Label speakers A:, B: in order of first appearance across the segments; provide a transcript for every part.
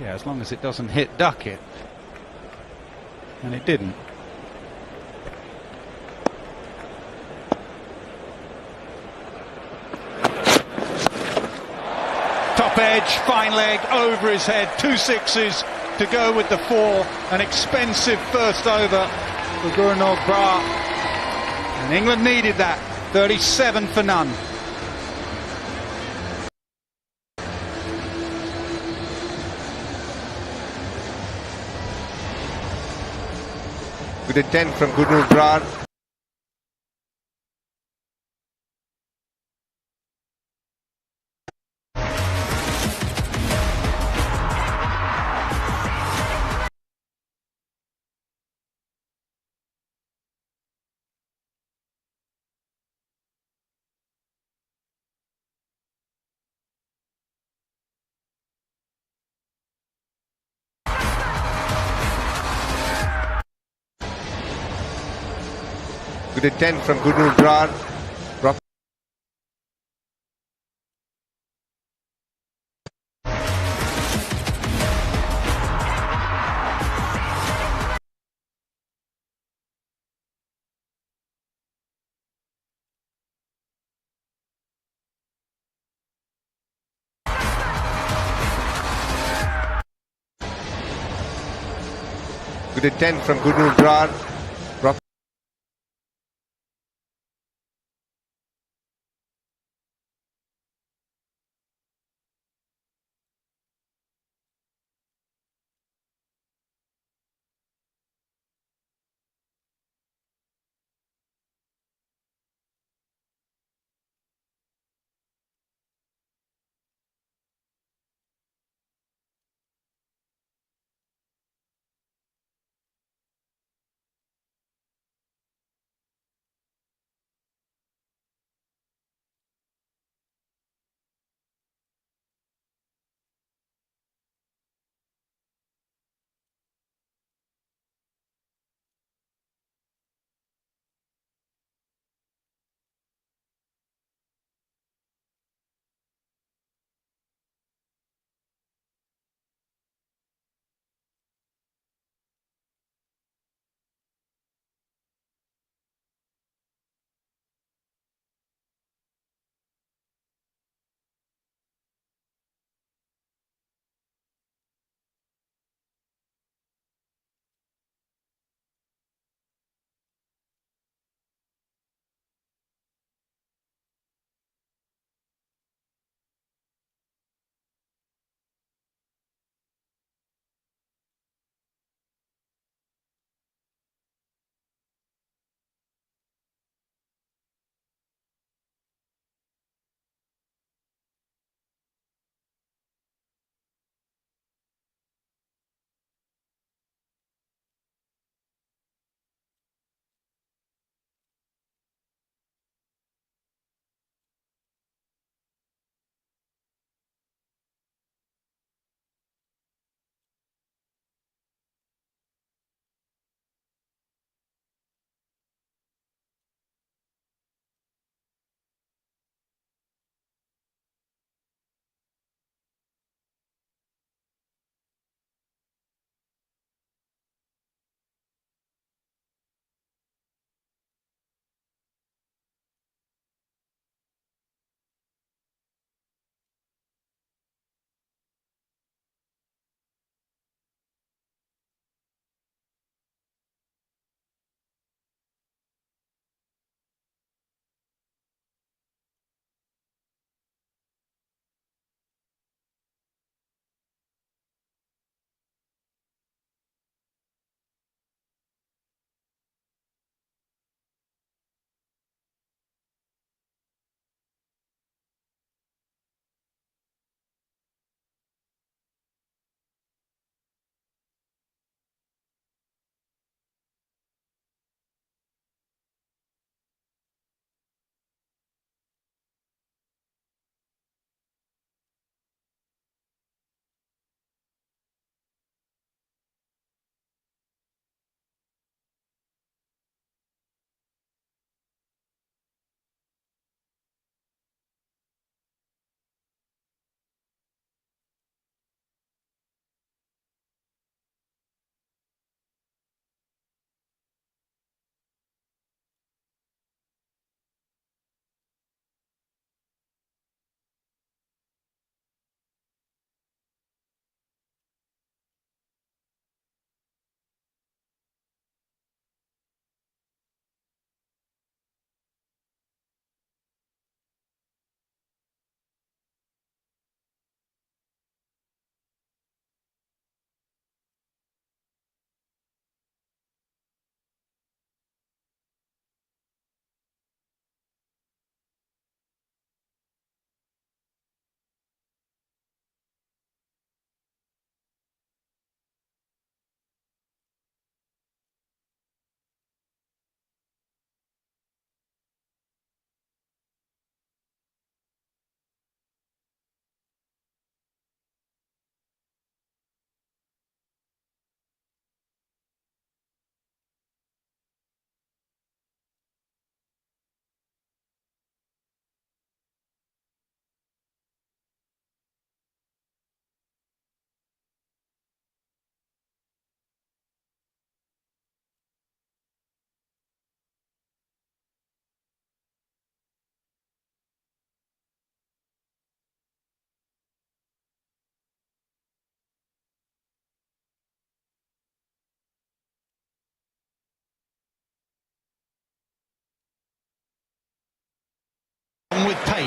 A: Yeah, as long as it doesn't hit duck it. And it didn't. Top edge, fine leg, over his head, 2 sixes to go with the 4. An expensive first over for Gurnold Brar. And England needed that. 37 for none.
B: Good intent from Gurnold Brar. Good intent from Gurnold Brar. Good intent from Gurnold Brar.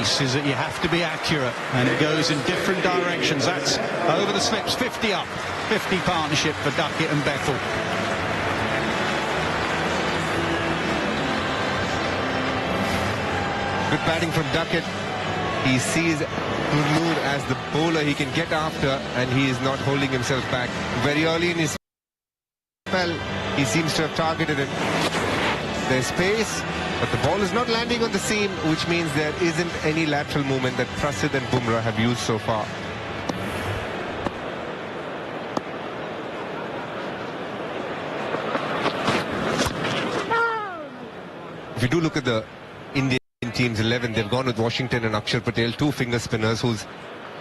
A: pace is that you have to be accurate, and it goes in different directions. That's over the slips, 50 up, 50 partnership for Duckett and Bethel.
B: Good batting from Duckett. He sees Gurnoor as the bowler he can get after, and he is not holding himself back. Very early in his spell, he seems to have targeted him. There's space, but the ball is not landing on the seam, which means there isn't any lateral movement that Prasidh and Bumrah have used so far. If you do look at the Indian team's 11, they've gone with Washington and Akshar Patel, two finger spinners who's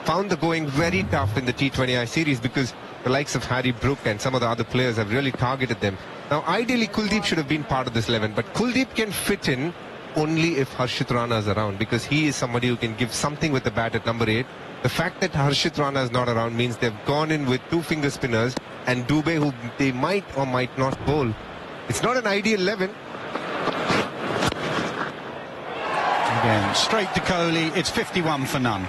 B: found the going very tough in the T20I series because the likes of Harry Brook and some of the other players have really targeted them. Now, ideally, Kuldeep should have been part of this 11, but Kuldeep can fit in only if Harshit Rana is around, because he is somebody who can give something with the bat at number 8. The fact that Harshit Rana is not around means they've gone in with two finger spinners and Dubey, who they might or might not bowl. It's not an ideal 11.
A: Again, straight to Kohli, it's 51 for none.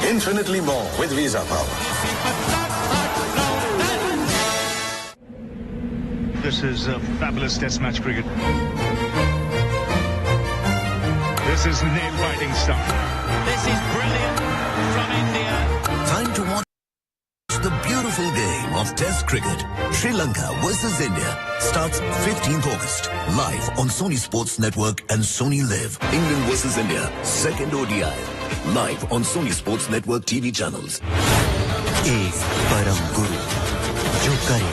C: Infinitely more with Visa Power.
D: This is fabulous test match cricket. This is nail-biting stuff.
E: This is brilliant from India.
C: Time to watch the beautiful game of Test cricket. Sri Lanka versus India starts 15th August. Live on Sony Sports Network and Sony Live. England versus India, second ODI. Live on Sony Sports Network TV channels.
F: एक परम गुरु जो करे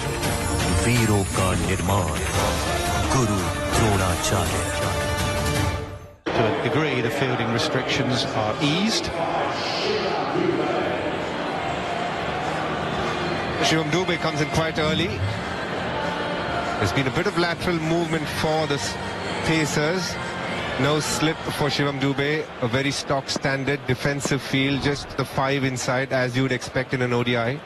F: वीरों का निर्माण, गुरु Dronacharya.
A: To a degree, the fielding restrictions are eased.
B: Shivam Dubey comes in quite early. There's been a bit of lateral movement for the Pacers. No slip for Shivam Dubey. A very stock standard defensive field, just the 5 inside as you would expect in an ODI.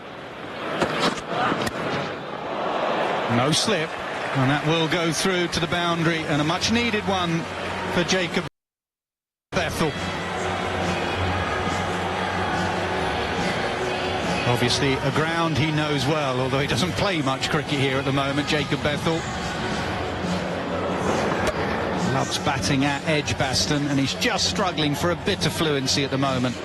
A: No slip, and that will go through to the boundary, and a much needed one for Jacob Bethel. Obviously a ground he knows well, although he doesn't play much cricket here at the moment, Jacob Bethel. Loves batting at Edgbaston, and he's just struggling for a bit of fluency at the moment.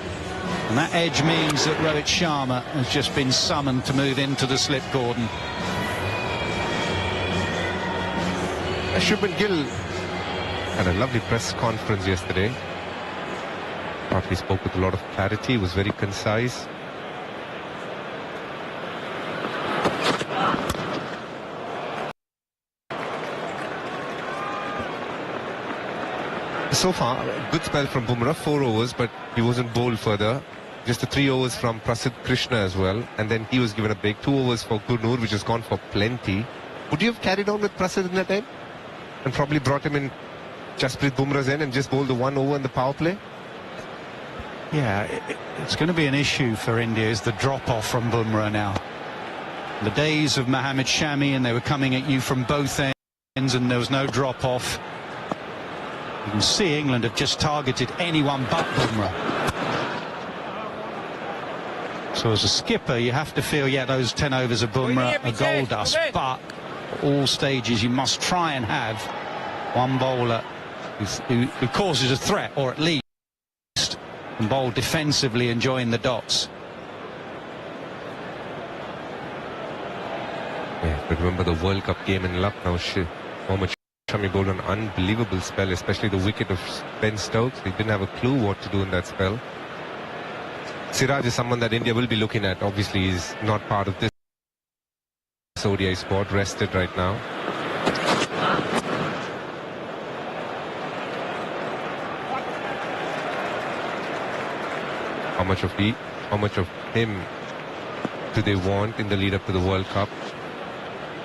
A: And that edge means that Rohit Sharma has just been summoned to move into the slip cordon.
B: Shubman Gill had a lovely press conference yesterday. Thought he spoke with a lot of clarity, was very concise. So far, a good spell from Bumrah, 4 overs, but he wasn't bowled further. Just the 3 overs from Prasidh Krishna as well, and then he was given a break. 2 overs for Gurnoor, which has gone for plenty. Would you have carried on with Prasidh in that end? And probably brought him in Jasprit Bumrah's end and just bowled the 1 over in the power play?
A: Yeah, it's going to be an issue for India, is the drop-off from Bumrah now. The days of Mohammad Shami, and they were coming at you from both ends, and there was no drop-off. You can see England have just targeted anyone but Bumrah. So as a skipper, you have to feel, yeah, those 10 overs of Bumrah are gold dust, but at all stages you must try and have one bowler who causes a threat, or at least can bowl defensively and join the dots.
B: Yeah, but remember the World Cup game in Lucknow, Mohammad Shami bowled an unbelievable spell, especially the wicket of Ben Stokes. He didn't have a clue what to do in that spell. Siraj is someone that India will be looking at. Obviously, he's not part of this ODI squad, rested right now. How much of him do they want in the lead up to the World Cup?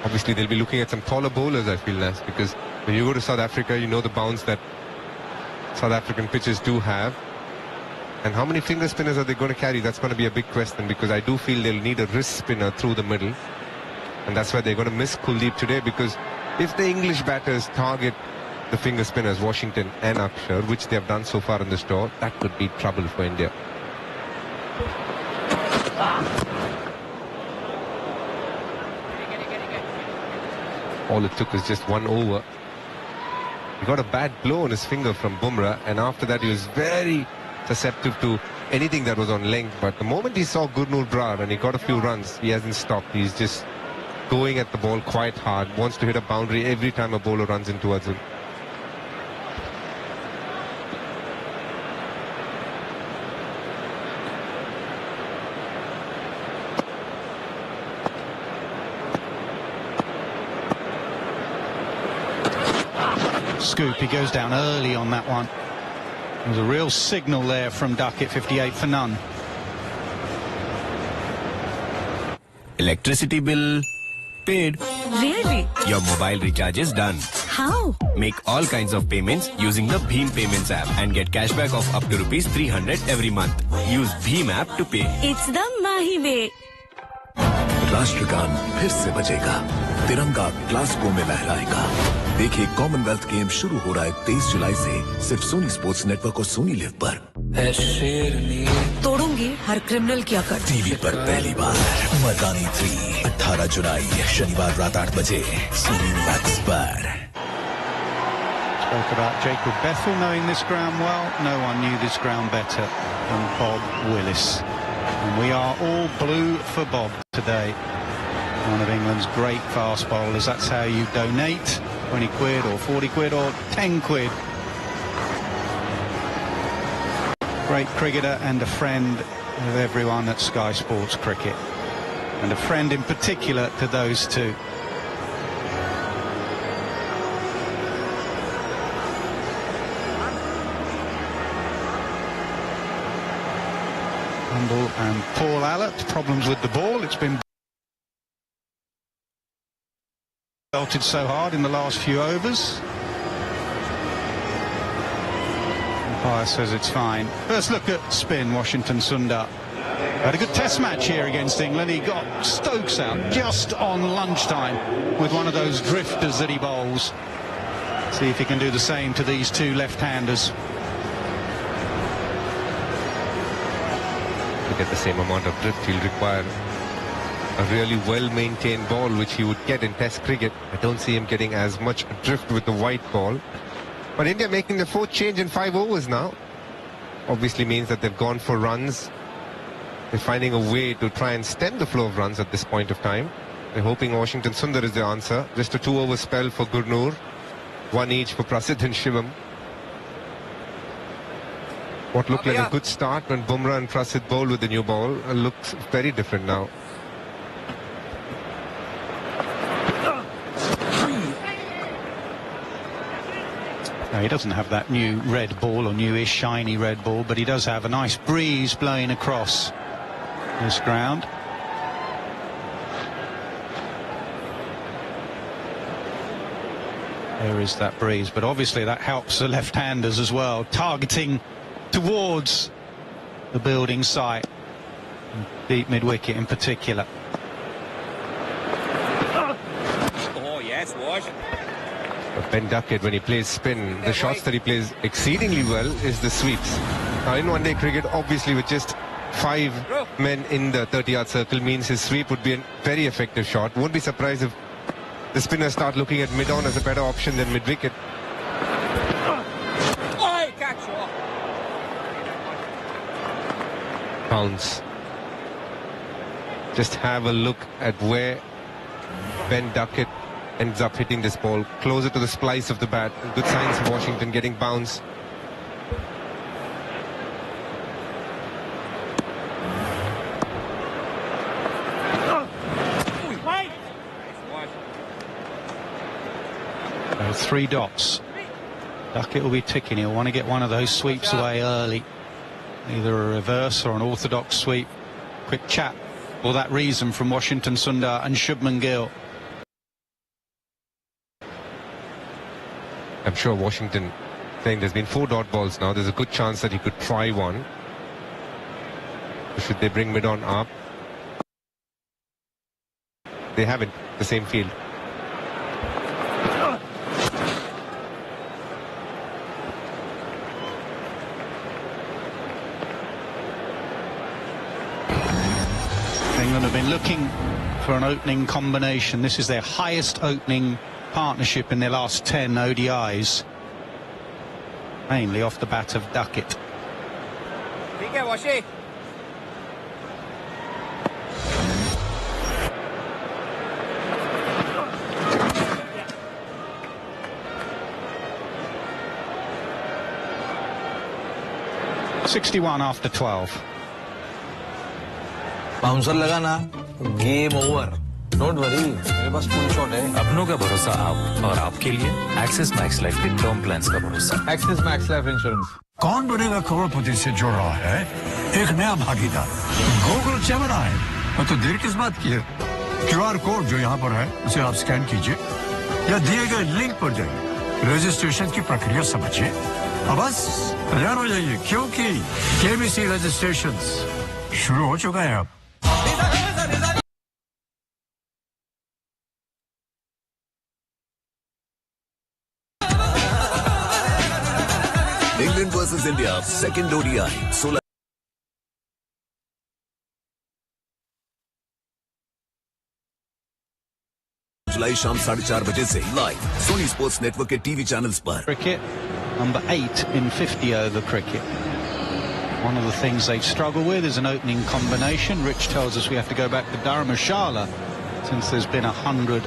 B: Obviously, they'll be looking at some taller bowlers, I feel, Nas, because when you go to South Africa, you know the bounce that South African pitches do have. And how many finger spinners are they going to carry? That's going to be a big question, because I do feel they'll need a wrist spinner through the middle. And that's why they're going to miss Kuldeep today, because if the English batters target the finger spinners, Washington and Akshar, which they have done so far in this tour, that could be trouble for India. All it took was just one over. He got a bad blow on his finger from Bumrah, and after that he was very susceptible to anything that was on length. But the moment he saw Gurnoor Brar and he got a few runs, he hasn't stopped. He's just going at the ball quite hard, wants to hit a boundary every time a bowler runs in towards him.
A: Scoop, he goes down early on that one. There's a real signal there from Duckett, 58 for none.
G: Electricity bill paid.
H: Really?
G: Your mobile recharge is done.
H: How?
G: Make all kinds of payments using the Bheem Payments app and get cashback of up to ₹300 every month. Use Bheem app to pay.
H: It's the Mahi way.
C: राष्ट्रगान फिर से बजेगा, तिरंगा Glasgow में लहराएगा। देखिए Commonwealth game शुरू हो रहा है 23 जुलाई से सिर्फ सोनी स्पोर्ट्स नेटवर्क और सोनी लिव पर।
H: तोड़ूंगी हर क्रिमिनल की अकड़।
C: टीवी पर पहली बार मर्दानी 3 18 जुलाई शनिवार रात 8 बजे सोनी मैक्स पर।
A: Spoke about Jacob Bethel knowing this ground well. No one knew this ground better than Bob Willis. And we are all blue for Bob today. One of England's great fast bowlers. That's how you donate 20 quid or 40 quid or 10 quid. Great cricketer and a friend of everyone at Sky Sports Cricket. And a friend in particular to those two. And Paul Allott, problems with the ball. It's been belted so hard in the last few overs. Umpire says it's fine. First look at spin, Washington Sundar. Had a good test match here against England. He got Stokes out just on lunchtime with one of those drifters that he bowls. See if he can do the same to these two left-handers.
B: Get the same amount of drift, he'll require a really well-maintained ball, which he would get in Test cricket. I don't see him getting as much drift with the white ball. But India making the 4th change in 5 overs now obviously means that they've gone for runs. They're finding a way to try and stem the flow of runs at this point of time. They're hoping Washington Sundar is the answer. Just a 2-over spell for Gurnoor, 1 each for Prasidh and Shivam. What looked like a good start when Bumrah and Prasidh bowled with the new ball looks very different now.
A: No, he doesn't have that new red ball or newish shiny red ball, but he does have a nice breeze blowing across this ground. There is that breeze, but obviously that helps the left-handers as well, targeting towards the building site, deep mid-wicket in particular.
E: Oh, yes, Wash.
B: Ben Duckett, when he plays spin, the shots that he plays exceedingly well is the sweeps. Now in one-day cricket, obviously with just 5 men in the 30-yard circle means his sweep would be a very effective shot. Won't be surprised if the spinners start looking at mid-on as a better option than mid-wicket. Bounce. Just have a look at where Ben Duckett ends up hitting this ball, closer to the splice of the bat. Good signs of Washington getting bounce.
A: Three dots. Duckett will be ticking. He'll want to get one of those sweeps away early. Either a reverse or an orthodox sweep. Quick chat for that reason from Washington Sundar and Shubman Gill.
B: I'm sure Washington saying there's been 4 dot balls now. There's a good chance that he could try one. Should they bring mid-on up? They haven't. The same field.
A: England have been looking for an opening combination. This is their highest opening partnership in their last 10 ODIs. Mainly off the bat of Duckett.
E: ठीक है washi
A: 61 after 12.
I: Bouncer लगा ना game over don't worry मेरे पास full shot है
F: अपनों का भरोसा आप और आपके लिए एक्सिस मैक्स लाइफ के टर्म प्लान्स का भरोसा
I: एक्सिस मैक्स लाइफ इंश्योरेंस
J: कौन बनेगा करोड़पति से जुड़ रहा है एक नया भागीदार गूगल जेमिनी और तो देर किस बात की है क्यूआर कोड जो यहाँ पर है उसे आप स्कैन कीजिए या दिए गए लिंक पर जाइए रजिस्ट्रेशन की प्रक्रिया समझिए अब बस तैयार हो जाइए क्योंकि केबीसी रजिस्ट्रेशन शुरू हो चुका है अब
C: England versus India, second ODI. 16 जुलाई शाम 4:30 बजे से लाइव सोनी स्पोर्ट्स नेटवर्क के टीवी चैनल्स पर.
A: Cricket, number 8 in 50 over cricket. One of the things they struggle with is an opening combination. Rich tells us we have to go back to Dharamshala since there's been 100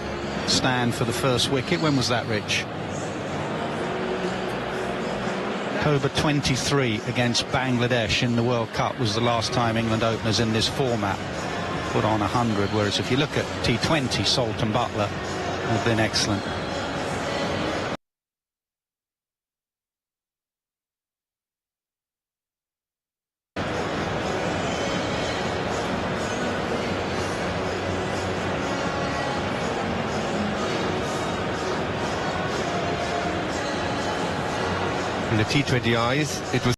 A: stand for the first wicket. When was that, Rich? October 23 against Bangladesh in the World Cup was the last time England openers in this format put on 100, whereas if you look at T20, Salt and Butler have been excellent.
B: In the T20Is, it was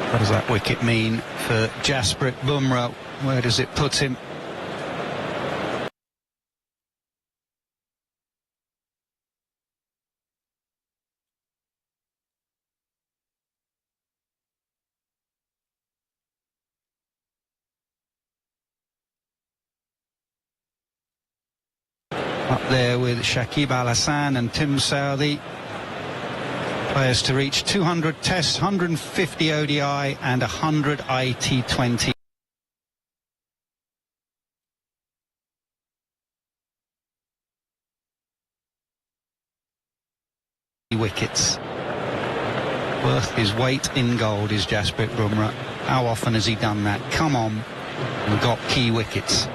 A: What does that wicket mean for Jasprit Bumrah? Where does it put him? Up there with Shakib Al Hassan and Tim Southee. Players to reach 200 tests, 150 ODI and 100 IT20. Wickets. Worth his weight in gold is Jasprit Bumrah. How often has he done that? Come on, and got key wickets.